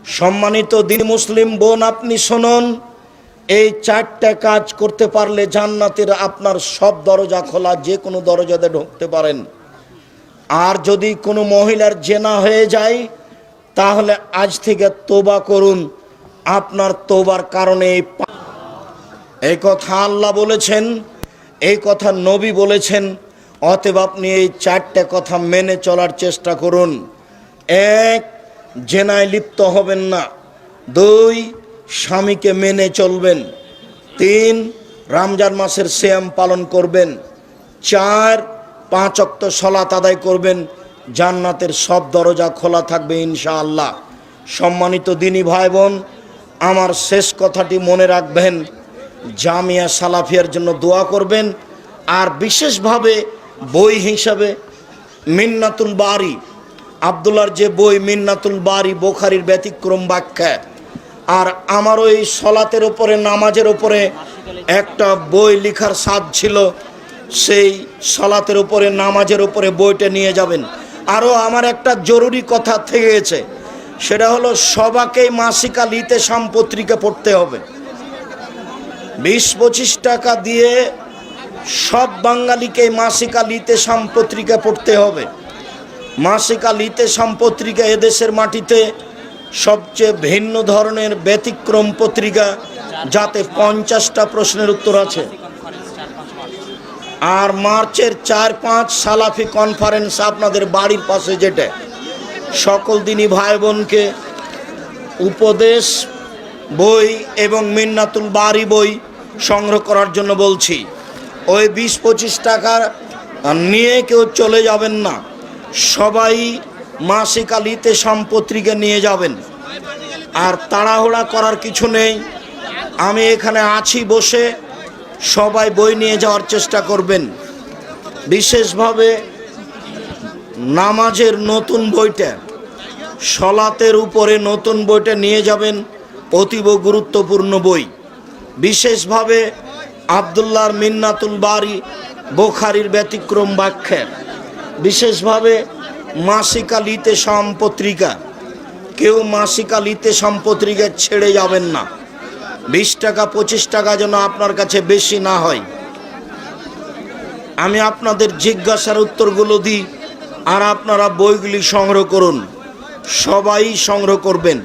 সম্মানিত দিন মুসলিম বোন, আপনি শুনুন, এই চারটা কাজ করতে পারলে জান্নাতের আপনার সব দরজা খোলা, যে কোনো দরজাতে ঢুকতে পারেন। আর যদি কোনো মহিলার জেনা হয়ে যায় তাহলে আজ থেকে তওবা করুন, আপনার তওবার কারণে এই কথা আল্লাহ বলেছেন, এই কথা নবী বলেছেন। অতএব আপনি এই চারটা কথা মেনে চলার চেষ্টা করুন। এক, জেনায় লিপ্ত হবেন না। দুই, স্বামীকে মেনে চলবেন। তিন, রমজান মাসের সিয়াম পালন করবেন। চার, 5 ওয়াক্ত সালাত আদায় করবেন। জান্নাতের সব দরজা খোলা থাকবে ইনশাআল্লাহ। সম্মানিত দিনী ভাই বোন, আমার শেষ কথাটি মনে রাখবেন, জামিয়া সালাফিয়ার জন্য দোয়া করবেন। আর বিশেষভাবে বই হিসাবে মিন্নাতুল বারি, আব্দুল্লাহর যে বই মিন্নাতুল বারি, বুখারীর ব্যতিক্রম ব্যাখ্যা, আর আমারও এই সলাতের উপরে, নামাজের উপরে একটা বই লেখার স্বাদ ছিল, সেই সলাতের উপরে, নামাজের উপরে বইটা নিয়ে যাবেন। আরও আমার একটা জরুরি কথা থেকে গেছে, সেটা হলো সবাকেই মাসিক আল ইতেসাম পত্রিকা পড়তে হবে। 20-25 টাকা দিয়ে সব বাঙালিকে মাসিক আল ইতেসাম পত্রিকা পড়তে হবে। মাসিক আল ইতেসাম পত্রিকা এদেশের মাটিতে সবচেয়ে ভিন্ন ধরনের ব্যতিক্রম পত্রিকা, যাতে 50টা প্রশ্নের উত্তর আছে। আর মার্চের 4-5 সালাফি কনফারেন্স আপনাদের বাড়ির পাশে, যেটা সকল দিনী ভাই বোনকে উপদেশ বই এবং মিন্নাতুল বারি বই সংগ্রহ করার জন্য বলছি। ওই 20-25 টাকা নিয়ে কেউ চলে যাবেন না, সবাই মাসিক আল ইতেসাম পত্রিকা নিয়ে যাবেন। আর তাড়াহুড়া করার কিছু নেই, আমি এখানে আছি বসে, সবাই বই নিয়ে যাওয়ার চেষ্টা করবেন। বিশেষভাবে নামাজের নতুন বইটা, সলাতের উপরে নতুন বইটা নিয়ে যাবেন, অতীব গুরুত্বপূর্ণ বই। বিশেষভাবে আব্দুল্লাহর মিন্নাতুল বারি, বুখারীর ব্যতিক্রম ব্যাখ্যা, বিশেষভাবে মাসিক আল ইতেসাম পত্রিকা। কেউ মাসিক আল ইতেসাম পত্রিকা ছেড়ে যাবেন না। 20 টাকা 25 টাকা যেন আপনার কাছে বেশি না হয়। আমি আপনাদের জিজ্ঞাসার উত্তরগুলো দিই, আর আপনারা বইগুলি সংগ্রহ করুন, সবাই সংগ্রহ করবেন।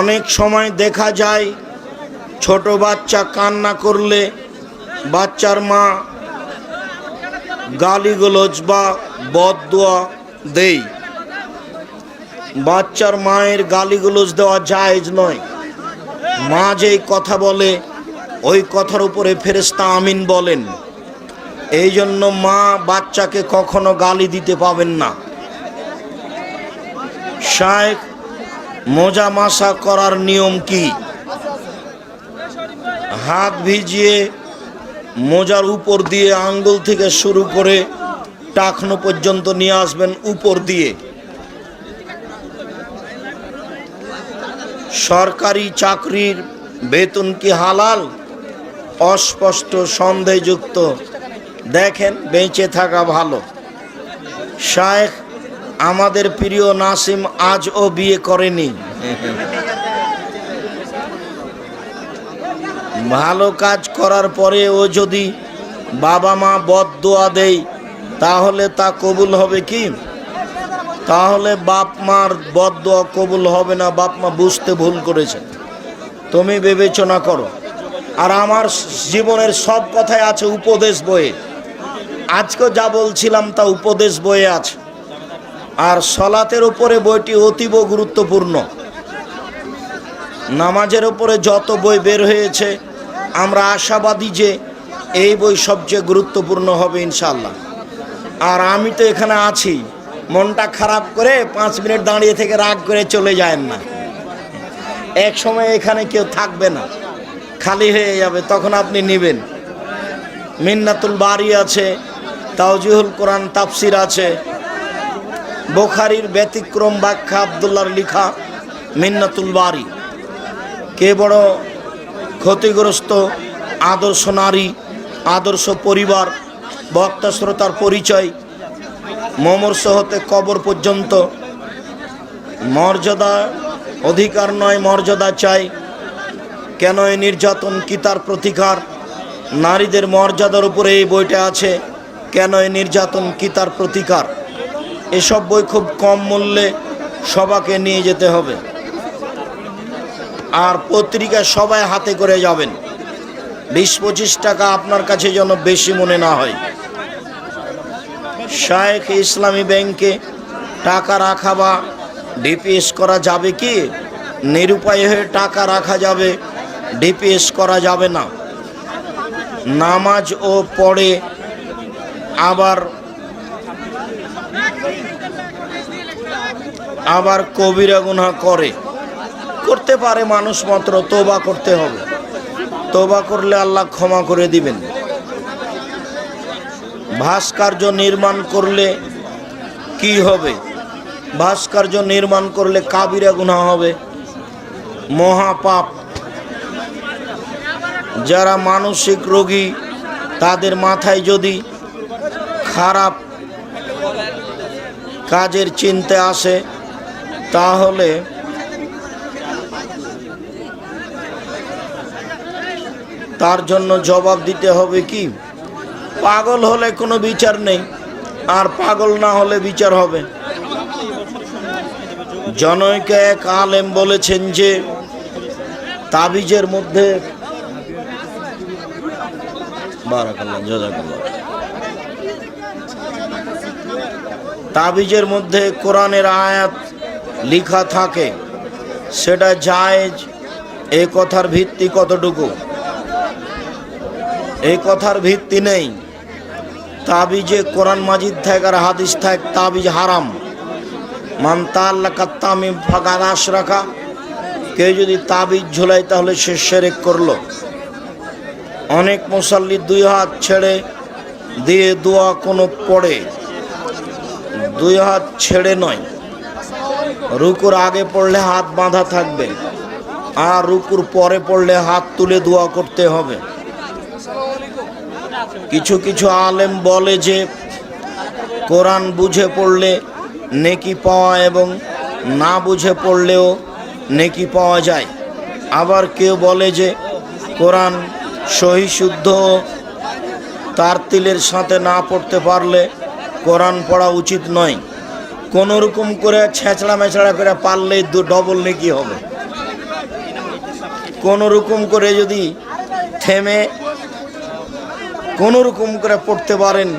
অনেক সময় দেখা যায় ছোট বাচ্চা কান্না করলে বাচ্চার মা গালিগালাজ বা বদদোয়া দেয়। বাচ্চার মায়ের গালিগালাজ দেওয়া জায়েজ নয়। মা যেই কথা বলে ওই কথার উপরে ফেরেশতা আমিন বলেন। এই জন্য মা বাচ্চাকে কখনো গালি দিতে পাবেন না। শায়েখ, মোজা মাসা করার নিয়ম কি? হাত ভিজিয়ে মোজার উপর দিয়ে আঙ্গুল থেকে শুরু করে টাকনো পর্যন্ত নিয়ে আসবেন উপর দিয়ে। সরকারি চাকরির বেতন কি হালাল? অস্পষ্ট, সন্দেহযুক্ত। দেখেন, বেঁচে থাকা ভালো। শায়েখ, আমাদের প্রিয় নাসিম আজও বিয়ে করেনি। ভালো কাজ করার পরে ও যদি বাবা মা বদদোয়া দেয় তাহলে তা কবুল হবে কি? তাহলে বাপ মার বদদোয়া কবুল হবে না। বাপ মা বুঝতে ভুল করেছে, তুমি বিবেচনা করো। আর আমার জীবনের সব কথাই আছে উপদেশ বইয়ে। আজকে যা বলছিলাম তা উপদেশ বইয়ে আছে। আর সলাতের উপরে বইটি অতীব গুরুত্বপূর্ণ। নামাজের উপরে যত বই বের হয়েছে, আমরা আশাবাদী যে এই বই সবচেয়ে গুরুত্বপূর্ণ হবে ইনশাআল্লাহ। আর আমি তো এখানে আছি, মনটা খারাপ করে 5 মিনিট দাঁড়িয়ে থেকে রাগ করে চলে যায় না। এক সময় এখানে কেউ থাকবে না, খালি হয়ে যাবে, তখন আপনি নেবেন। মিন্নাতুল বারি আছে, তাওজিহুল কোরআন তাফসির আছে, বুখারীর ব্যতিক্রম ব্যাখ্যা আব্দুল্লাহর লেখা মিন্নাতুল বারি। কে বড় ক্ষতিগ্রস্ত, আদর্শ নারী, আদর্শ পরিবার, বক্তা শ্রোতার পরিচয়, মমর্ষ হতে কবর পর্যন্ত মর্যাদা অধিকার নয়, মর্যাদা চাই। কেন এই নির্যাতন, কি তার প্রতিকার? নারীদের মর্যাদার উপরে এই বইটা আছে। কেন এই নির্যাতন, কি তার প্রতিকার? এসব বই খুব কম মূল্যে সবাইকে নিয়ে যেতে হবে। আর পত্রিকা সবাই হাতে করে যাবেন। 20-25 টাকা আপনার কাছে যেন বেশি মনে না হয়। শায়েখ ইসলামী ব্যাংকে টাকা রাখা বা ডিপিএস করা যাবে কি? নিরুপায় হয়ে টাকা রাখা যাবে, ডিপিএস করা যাবে না। নামাজ ও পড়ে আবার কবিরা গুনাহ করতে পারে মানুষ, মাত্র তওবা করতে হবে। তওবা করলে আল্লাহ ক্ষমা করে দিবেন। ভাস্কর্য নির্মাণ করলে কি হবে? ভাস্কর্য নির্মাণ করলে কাবিরা গুনাহ হবে, মহাপাপ। যারা মানসিক রোগী তাদের মাথায় যদি খারাপ কাজের চিন্তা আসে, তাহলে তার জন্য জবাব দিতে হবে কি? পাগল হলে কোনো বিচার নেই, আর পাগল না হলে বিচার হবে। জনৈক এক আলেম বলেছেন যে তাবিজের মধ্যে তাবিজের মধ্যে কোরআনের আয়াত লেখা থাকে, সেটা জায়েজ। এই কথার ভিত্তি কতটুকু? এই কথার ভিত্তি নেই। তাবিজে কোরআন মাজিদ থাক আর হাদিস থাক, তাবিজ হারাম। মান তাআল্লাকা তামিম ফাকাদ আশরাকা। কেউ যদি তাবিজ ঝোলায় তাহলে সে শিরক করলো। অনেক মুসাল্লি 2 হাত ছেড়ে দিয়ে দোয়া কোনো পড়ে, 2 হাত ছেড়ে নয়। রুকুর আগে পড়লে হাত বাঁধা থাকবে, আর রুকুর পরে পড়লে হাত তুলে দোয়া করতে হবে। কিছু কিছু আলেম বলে যে কোরআন বুঝে পড়লে নেকি পাওয়া এবং না বুঝে পড়লেও নেকি পাওয়া যায়। আবার কেউ বলে যে কোরআন সহি শুদ্ধ তারতিলের সাথে না পড়তে পারলে কোরআন পড়া উচিত নয়। কোনো রকম করে ছেঁচড়া মেছড়া করে পারলেই ডবল নেকি হবে। কোনো রকম করে যদি থেমে কোনো রকম করে পড়তে পারেন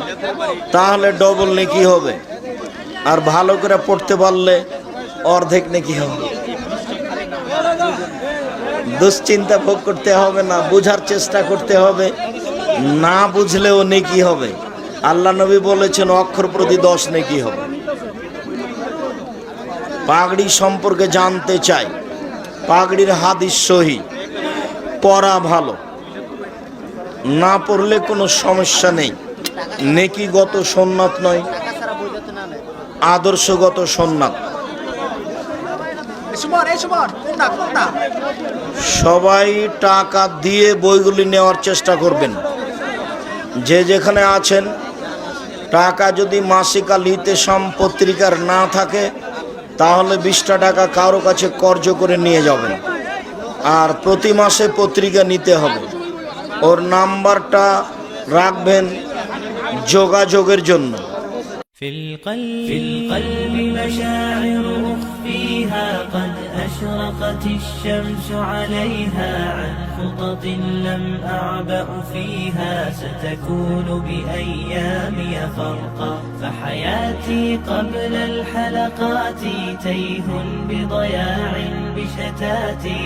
তাহলে ডবল নেকি হবে, আর ভালো করে পড়তে পারলে অর্ধেক নেকি হবে। দুশ্চিন্তা ভোগ করতে হবে না, বুঝার চেষ্টা করতে হবে, না বুঝলেও নেকি হবে। আল্লাহ নবী বলেছেন অক্ষর প্রতি 10 নেকি হবে। পাগড়ি সম্পর্কে জানতে চাই। পাগড়ির হাদিস সহি, পরা ভালো, না পড়লে কোনো সমস্যা নেই। নেকিগত সুন্নাত নয়, আদর্শগত সুন্নাত। সবাই টাকা দিয়ে বইগুলি নেওয়ার চেষ্টা করবেন। যে যেখানে আছেন, টাকা যদি মাসিক আল ইতেসাম পত্রিকার না থাকে তাহলে 20টা টাকা কারো কাছে কর্জ করে নিয়ে যাবেন, আর প্রতি মাসে পত্রিকা নিতে হবে। ওর নাম্বারটা রাখবেন যোগাযোগের জন্য। في القلب مشاعر أخفيها قد أشرقت الشمس عليها عن خطط لم أعبأ فيها ستكون بأيامي فرقا فحياتي قبل الحلقات تيه بضياع بشتاتي